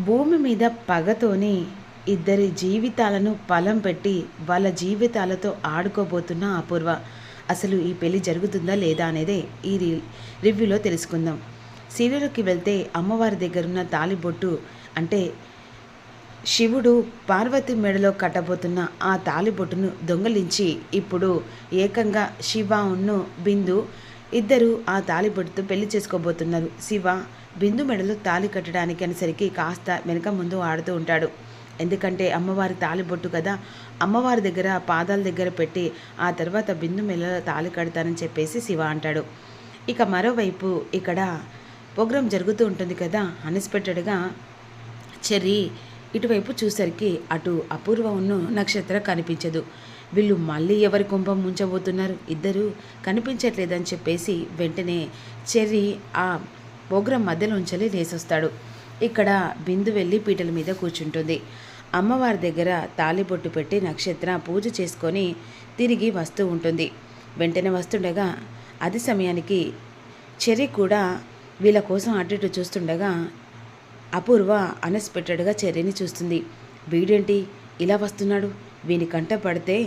భూమి మీద పగతోని ఇద్దరి జీవితాలను పలం పెట్టి వాళ్ళ జీవితాలతో ఆడుకోబోతున్న అపూర్వ. అసలు ఈ పెళ్లి జరుగుతుందా లేదా అనేదే ఈ రివ్యూలో తెలుసుకుందాం. సీరియల్కి వెళ్తే అమ్మవారి దగ్గరున్న తాలిబొట్టు అంటే శివుడు పార్వతి మెడలో కట్టబోతున్న ఆ తాలిబొట్టును దొంగలించి ఇప్పుడు ఏకంగా శివను బిందు ఇద్దరు ఆ తాలిబొట్టుతో పెళ్లి చేసుకోబోతున్నారు. శివ బిందు మెడలో తాలి కట్టడానికి అనేసరికి కాస్త వెనక ముందు ఆడుతూ ఉంటాడు. ఎందుకంటే అమ్మవారి తాలిబొట్టు కదా, అమ్మవారి దగ్గర పాదాల దగ్గర పెట్టి ఆ తర్వాత బిందు మెడలో తాలి కడతానని చెప్పేసి శివ అంటాడు. ఇక మరోవైపు ఇక్కడ ప్రోగ్రాం జరుగుతూ ఉంటుంది కదా, అన్ఎక్స్పెక్టెడ్గా చెర్రీ ఇటువైపు చూసరికి అటు అపూర్వ నక్షత్ర కనిపించదు. వీళ్ళు మళ్ళీ ఎవరి కుంభం ముంచబోతున్నారు, ఇద్దరు కనిపించట్లేదని చెప్పేసి వెంటనే చెర్రీ ఆ ప్రోగ్రాం మధ్యలో ఉంచలి లేసొస్తాడు. ఇక్కడ బిందు వెళ్ళి పీటల మీద కూర్చుంటుంది. అమ్మవారి దగ్గర తాలిబొట్టు పెట్టి నక్షత్ర పూజ చేసుకొని తిరిగి వస్తూ ఉంటుంది. వెంటనే వస్తుండగా అది సమయానికి చెర్రీ కూడా వీళ్ళ కోసం అటు ఇటు చూస్తుండగా అపూర్వ అన్ఎక్స్పెక్టెడ్గా చెర్రీని చూస్తుంది. వీడేంటి ఇలా వస్తున్నాడు, వీని కంట పడితే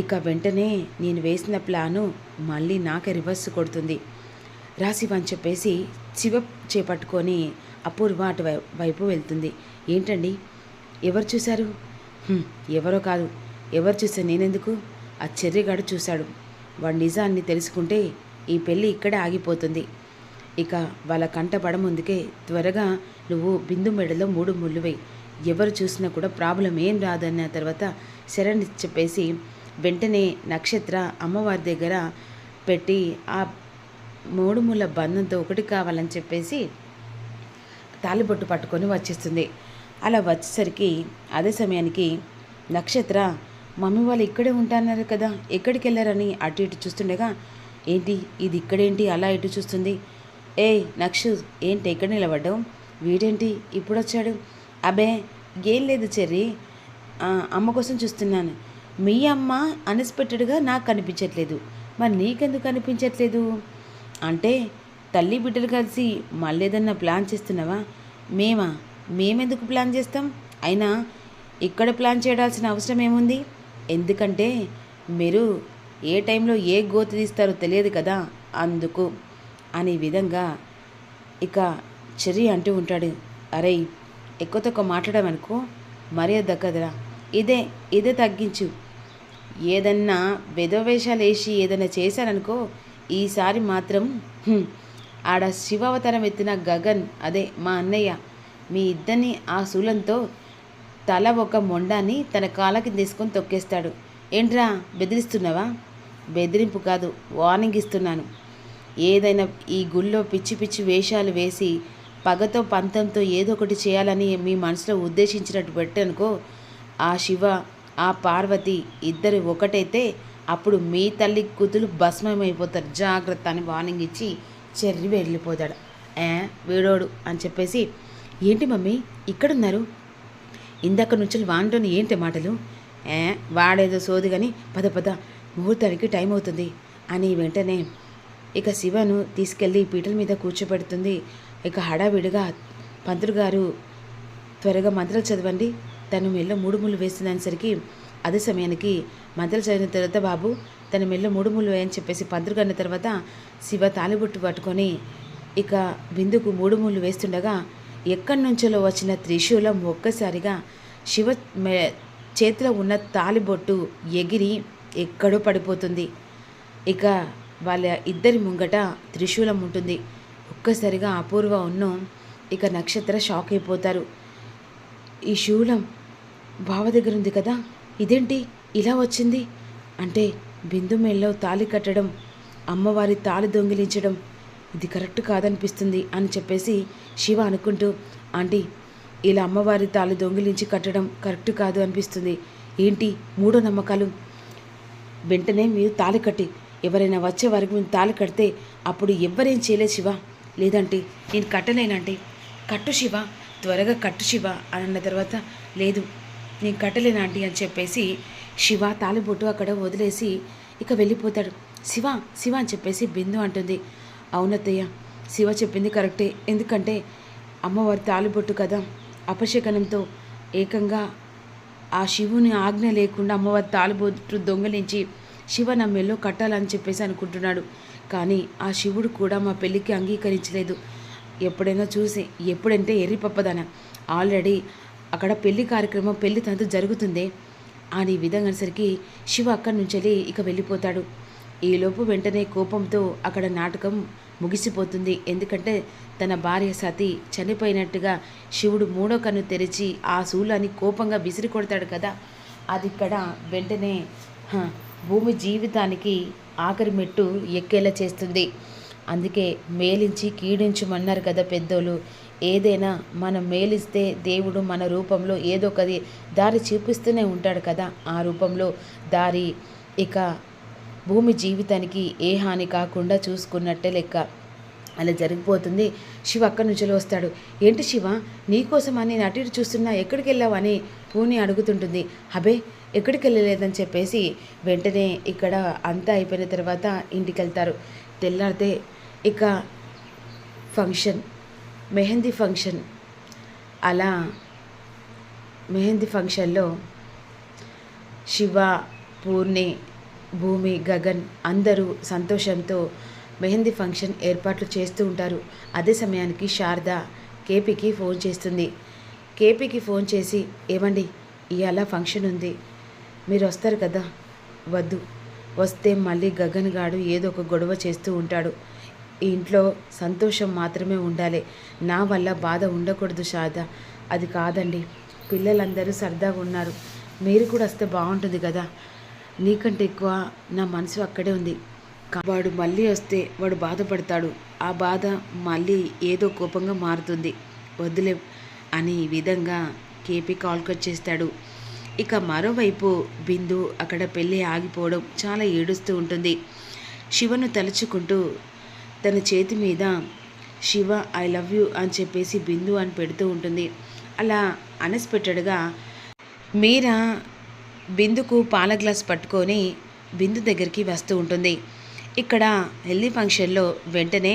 ఇక వెంటనే నేను వేసిన ప్లాను మళ్ళీ నాకే రివర్స్ కొడుతుంది రాశివ అని చెప్పేసి శివ చేపట్టుకొని అపూర్వ అటు వైపు వెళ్తుంది. ఏంటండి ఎవరు చూశారు? ఎవరో కాదు, ఎవరు చూసా నేనెందుకు, ఆ చెర్రిగాడు చూశాడు. వాడు నిజాన్ని తెలుసుకుంటే ఈ పెళ్ళి ఇక్కడే ఆగిపోతుంది. ఇక వాళ్ళ కంట పడముందుకే త్వరగా నువ్వు బిందు మెడలో 3 ముళ్ళు వేయి, ఎవరు చూసినా కూడా ప్రాబ్లం ఏం రాదన్న తర్వాత శరణ్ చెప్పేసి వెంటనే నక్షత్ర అమ్మవారి దగ్గర పెట్టి ఆ 3 ముళ్ళ బంధంతో ఒకటి కావాలని చెప్పేసి తాలిబొట్టు పట్టుకొని వచ్చేస్తుంది. అలా వచ్చేసరికి అదే సమయానికి నక్షత్ర మమ్మీ వాళ్ళు ఇక్కడే ఉంటున్నారు కదా, ఎక్కడికి వెళ్ళారని అటు ఇటు చూస్తుండగా ఏంటి ఇది ఇక్కడేంటి అలా ఇటు చూస్తుంది. నక్షు ఏంటి ఎక్కడ నిలబడ్డావు, వీడేంటి ఇప్పుడు వచ్చాడు? అబే ఏం లేదు చెర్రీ, అమ్మ కోసం చూస్తున్నాను. మీ అమ్మ అన్ఎక్స్పెక్టెడ్గా నాకు కనిపించట్లేదు, మరి నీకెందుకు కనిపించట్లేదు అంటే తల్లి బిడ్డలు కలిసి మళ్ళీ ఏదన్నా ప్లాన్ చేస్తున్నావా? మేమెందుకు ప్లాన్ చేస్తాం, అయినా ఇక్కడ ప్లాన్ చేయాల్సిన అవసరం ఏముంది, ఎందుకంటే మీరు ఏ టైంలో ఏ గోతి తీస్తారో తెలియదు కదా అందుకు అనే విధంగా ఇక చెర్రీ అంటూ ఉంటాడు. అరే ఎక్కువ తక్కువ మాట్లాడామనుకో మర్యాద దక్కదురా, ఇదే తగ్గించు, ఏదన్నా వెధవేషాలు వేసి ఏదైనా చేశారనుకో ఈసారి మాత్రం ఆడ శివావతారం ఎత్తిన గగన్ అదే మా అన్నయ్య మీ ఇద్దరిని ఆ శూలంతో తల ఒక మొండాన్ని తన కాళ్ళకి తీసుకొని తొక్కేస్తాడు. ఏంట్రా బెదిరిస్తున్నావా? బెదిరింపు కాదు, వార్నింగ్ ఇస్తున్నాను. ఏదైనా ఈ గుళ్ళో పిచ్చి పిచ్చి వేషాలు వేసి పగతో పంతంతో ఏదో ఒకటి చేయాలని మీ మనసులో ఉద్దేశించినట్టు పెట్టనుకో ఆ శివ ఆ పార్వతి ఇద్దరు ఒకటైతే అప్పుడు మీ తల్లి కూతులు భస్మమైపోతారు, జాగ్రత్త అని వార్నింగ్ ఇచ్చి చెర్రీ వెళ్ళిపోతాడు. వీడోడు అని చెప్పేసి ఏంటి మమ్మీ ఇక్కడున్నారు, ఇందాక నుంచి వాంటోని ఏంటి మాటలు, వాడేదో సోది కానీ పద ముహూర్తానికి టైం అవుతుంది అని వెంటనే ఇక శివను తీసుకెళ్ళి పీటల మీద కూర్చోబెడుతుంది. ఇక హడావిడిగా పంతులు గారు త్వరగా మంత్రాలు చదవండి, తను మెల్ల 3 ముళ్ళు వేస్తుందనేసరికి అదే సమయానికి మంత్రాలు చదివిన తర్వాత బాబు తన మెల్ల 3 ముళ్ళు వేయని చెప్పేసి పంతులు గారిన తర్వాత శివ తాలిబొట్టు పట్టుకొని ఇక బిందుకు 3 ముళ్ళు వేస్తుండగా ఎక్కడి నుంచో వచ్చిన త్రిశూలం ఒక్కసారిగా శివ చేతిలో ఉన్న తాలిబొట్టు ఎగిరి ఎక్కడో పడిపోతుంది. ఇక వాళ్ళ ఇద్దరి ముంగట త్రిశూలం ఉంటుంది. ఒక్కసారిగా అపూర్వ ఇక నక్షత్ర షాక్ అయిపోతారు. ఈ శూలం బావ దగ్గర ఉంది కదా, ఇదేంటి ఇలా వచ్చింది అంటే బిందు మెల్లో తాళి కట్టడం, అమ్మవారి తాళి దొంగిలించడం ఇది కరెక్ట్ కాదనిపిస్తుంది అని చెప్పేసి శివ అనుకుంటూ ఆంటీ ఇలా అమ్మవారి తాళి దొంగిలించి కట్టడం కరెక్ట్ కాదు అనిపిస్తుంది, ఏంటి మూఢ నమ్మకాలు, వెంటనే మీరు తాళి కట్టి ఎవరైనా వచ్చే వరకు మేము తాళి కడితే అప్పుడు ఎవరేం చేయలేదు శివ, లేదంటే నేను కట్టలేనంటే కట్టు శివ, త్వరగా కట్టు శివ అని అన్న తర్వాత లేదు నేను కట్టలేనాంటీ అని చెప్పేసి శివ తాలిబొట్టు అక్కడ వదిలేసి ఇక వెళ్ళిపోతాడు. శివ అని చెప్పేసి బిందు అంటుంది. అవునత్తయ్య, శివ చెప్పింది కరెక్టే, ఎందుకంటే అమ్మవారి తాలిబొట్టు కదా, అపశకనంతో ఏకంగా ఆ శివుని ఆజ్ఞ లేకుండా అమ్మవారి తాళిబొట్టు దొంగలించి శివ నా మెల్లో కట్టాలని చెప్పేసి అనుకుంటున్నాడు. కానీ ఆ శివుడు కూడా మా పెళ్ళికి అంగీకరించలేదు. ఎప్పుడైనా చూసి ఎప్పుడంటే ఎర్రిపప్పదన ఆల్రెడీ అక్కడ పెళ్లి కార్యక్రమం పెళ్లి తంతు జరుగుతుంది అని విధంగా సరికి శివ అక్కడి నుంచి ఇక వెళ్ళిపోతాడు. ఈలోపు వెంటనే కోపంతో అక్కడ నాటకం ముగిసిపోతుంది. ఎందుకంటే తన భార్య సతి చనిపోయినట్టుగా శివుడు మూడో కన్ను తెరిచి ఆ శూలాన్ని కోపంగా విసిరి కొడతాడు కదా, అది ఇక్కడ వెంటనే భూమి జీవితానికి ఆఖరి మెట్టు ఎక్కేలా చేస్తుంది. అందుకే మేలించి కీడించమన్నారు కదా పెద్దోళ్ళు. ఏదైనా మనం మేలిస్తే దేవుడు మన రూపంలో ఏదో ఒకది దారి చూపిస్తూనే ఉంటాడు కదా, ఆ రూపంలో దారి ఇక భూమి జీవితానికి ఏ హాని కాకుండా చూసుకున్నట్టే లెక్క. అలా జరిగిపోతుంది. శివ అక్కడి నుంచి వస్తాడు. ఏంటి శివ, నీకోసం అని నేను అటు ఇటు చూస్తున్నా, ఎక్కడికి వెళ్ళావని పూని అడుగుతుంటుంది. అబే ఎక్కడికి వెళ్ళలేదని చెప్పేసి వెంటనే ఇక్కడ అంతా అయిపోయిన తర్వాత ఇంటికి వెళ్తారు. తెల్లారితే ఇక ఫంక్షన్, మెహందీ ఫంక్షన్. అలా మెహందీ ఫంక్షన్లో శివ, పూర్ణి, భూమి, గగన్ అందరూ సంతోషంతో మెహందీ ఫంక్షన్ ఏర్పాట్లు చేస్తూ ఉంటారు. అదే సమయానికి శారద కేపీకి ఫోన్ చేస్తుంది. కేపీకి ఫోన్ చేసి, ఏమండి ఇవాళ ఫంక్షన్ ఉంది, మీరు వస్తారు కదా? వద్దు, వస్తే మళ్ళీ గగన్ గాడు ఏదో ఒక గొడవ చేస్తూ ఉంటాడు. ఈ ఇంట్లో సంతోషం మాత్రమే ఉండాలి, నా వల్ల బాధ ఉండకూడదు శారద. అది కాదండి, పిల్లలందరూ సరదాగా ఉన్నారు, మీరు కూడా వస్తే బాగుంటుంది కదా. నీకంటే ఎక్కువ నా మనసు అక్కడే ఉంది. వాడు మళ్ళీ వస్తే వాడు బాధపడతాడు, ఆ బాధ మళ్ళీ ఏదో కోపంగా మారుతుంది, వద్దులే అని ఈ విధంగా కేపీ కాల్ కట్ చేస్తాడు. ఇక మరోవైపు బిందు అక్కడ పెళ్ళి ఆగిపోవడం చాలా ఏడుస్తూ ఉంటుంది. శివను తలుచుకుంటూ తన చేతి మీద శివ ఐ లవ్ యూ అని చెప్పేసి బిందు అని పెడుతూ ఉంటుంది. అలా అన్ఎక్స్పెక్టెడ్గా మీరా బిందుకు పాల గ్లాస్ పట్టుకొని బిందు దగ్గరికి వస్తూ ఉంటుంది. ఇక్కడ హెల్దీ ఫంక్షన్లో వెంటనే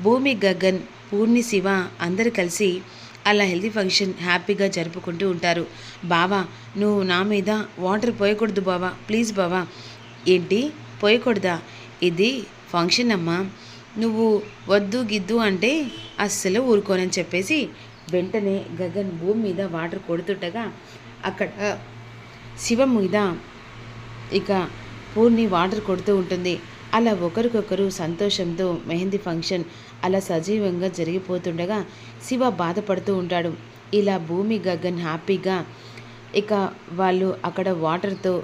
భూమి, గగన్, పూర్ణి, శివ అందరూ కలిసి అలా హెల్దీ ఫంక్షన్ హ్యాపీగా జరుపుకుంటూ ఉంటారు. బావా నువ్వు నా మీద వాటర్ పోయకూడదు బావా, ప్లీజ్ బావా. ఏంటి పోయకూడదా? ఇది ఫంక్షన్ అమ్మా, నువ్వు వద్దు గిద్దు అంటే అస్సలు ఊరుకోనని చెప్పేసి వెంటనే గగన్ భూమి మీద వాటర్ కొడుతుండగా అక్కడ శివ మీద ఇక పూర్ణి వాటర్ కొడుతూ ఉంటుంది. అలా ఒకరికొకరు సంతోషంతో మెహందీ ఫంక్షన్ అలా సజీవంగా జరిగిపోతుండగా శివ బాధపడుతూ ఉంటాడు. ఇలా భూమి, గగన్ హ్యాపీగా ఇక వాళ్ళు అక్కడ వాటర్తో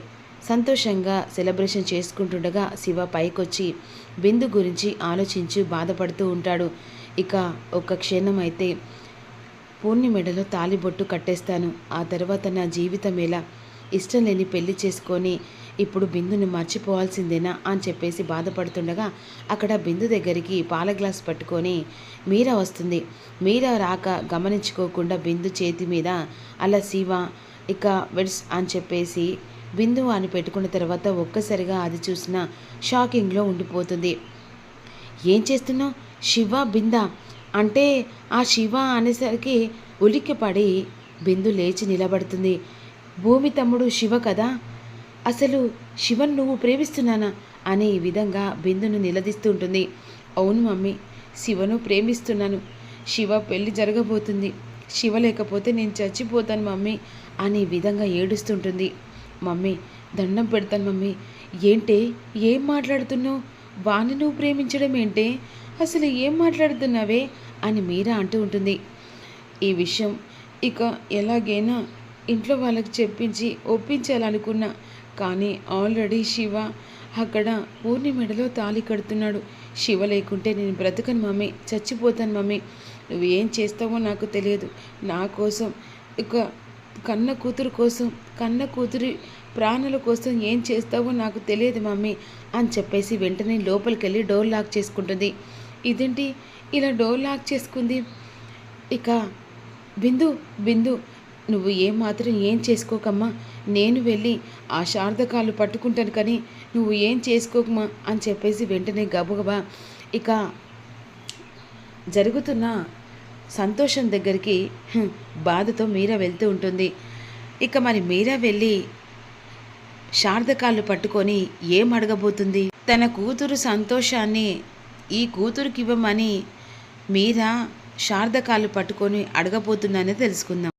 సంతోషంగా సెలబ్రేషన్ చేసుకుంటుండగా శివ పైకొచ్చి బిందు గురించి ఆలోచించి బాధపడుతూ ఉంటాడు. ఇక ఒక క్షణం అయితే పూర్ణి మెడలో తాలిబొట్టు కట్టేస్తాను, ఆ తర్వాత నా జీవితం ఎలా, ఇష్టం లేని పెళ్లి చేసుకొని ఇప్పుడు బిందుని మర్చిపోవాల్సిందేనా అని చెప్పేసి బాధపడుతుండగా అక్కడ బిందు దగ్గరికి పాల గ్లాస్ పట్టుకొని మీరా వస్తుంది. మీరా రాక గమనించుకోకుండా బిందు చేతి మీద అలా శివ ఇక వెడ్స్ అని చెప్పేసి బిందు అని పెట్టుకున్న తర్వాత ఒక్కసారిగా అది చూసిన షాకింగ్లో ఉండిపోతుంది. ఏం చేస్తున్నావు శివ, బిందా అంటే ఆ శివ అనేసరికి ఉలిక్కిపడి బిందు లేచి నిలబడుతుంది. భూమి తమ్ముడు శివ కదా, అసలు శివన్ నువ్వు ప్రేమిస్తున్నానా అనే ఈ విధంగా బిందును నిలదీస్తూ ఉంటుంది. అవును మమ్మీ, శివను ప్రేమిస్తున్నాను, శివ పెళ్ళి జరగబోతుంది, శివ లేకపోతే నేను చచ్చిపోతాను మమ్మీ అని ఈ విధంగా ఏడుస్తుంటుంది. మమ్మీ దండం పెడతాను మమ్మీ. ఏంటే ఏం మాట్లాడుతున్నావు, వాణ్ణి నువ్వు ప్రేమించడం ఏంటే, అసలు ఏం మాట్లాడుతున్నావే అని మీరా అంటూ ఉంటుంది. ఈ విషయం ఇక ఎలాగైనా ఇంట్లో వాళ్ళకి చెప్పించి ఒప్పించాలనుకున్నా, కానీ ఆల్రెడీ శివ అక్కడ పూర్ణి మెడలో తాళి కడుతున్నాడు. శివ లేకుంటే నేను బ్రతకను మమ్మీ, చచ్చిపోతాను మమ్మీ. నువ్వు ఏం చేస్తావో నాకు తెలియదు, నా కోసం ఇక కన్న కూతురు కోసం, కన్న కూతురి ప్రాణుల కోసం ఏం చేస్తావో నాకు తెలియదు మమ్మీ అని చెప్పేసి వెంటనే లోపలికి వెళ్ళి డోర్ లాక్ చేసుకుంటుంది. ఇదేంటి ఇలా డోర్ లాక్ చేసుకుంది? ఇక బిందు బిందు నువ్వు ఏమాత్రం ఏం చేసుకోకమ్మా, నేను వెళ్ళి ఆ శారదకాలు పట్టుకుంటాను కానీ నువ్వు ఏం చేసుకోకమ్మా అని చెప్పేసి వెంటనే గబగబా ఇక జరుగుతున్న సంతోషం దగ్గరికి బాధతో మీరా వెళ్తూ ఉంటుంది. ఇక మరి మీరా వెళ్ళి శారద కాళ్ళు పట్టుకొని ఏం అడగబోతుంది? తన కూతురు సంతోషాన్ని ఈ కూతురుకివ్వమని మీరా శారద కాళ్ళు పట్టుకొని అడగబోతుందనే తెలుసుకుందాం.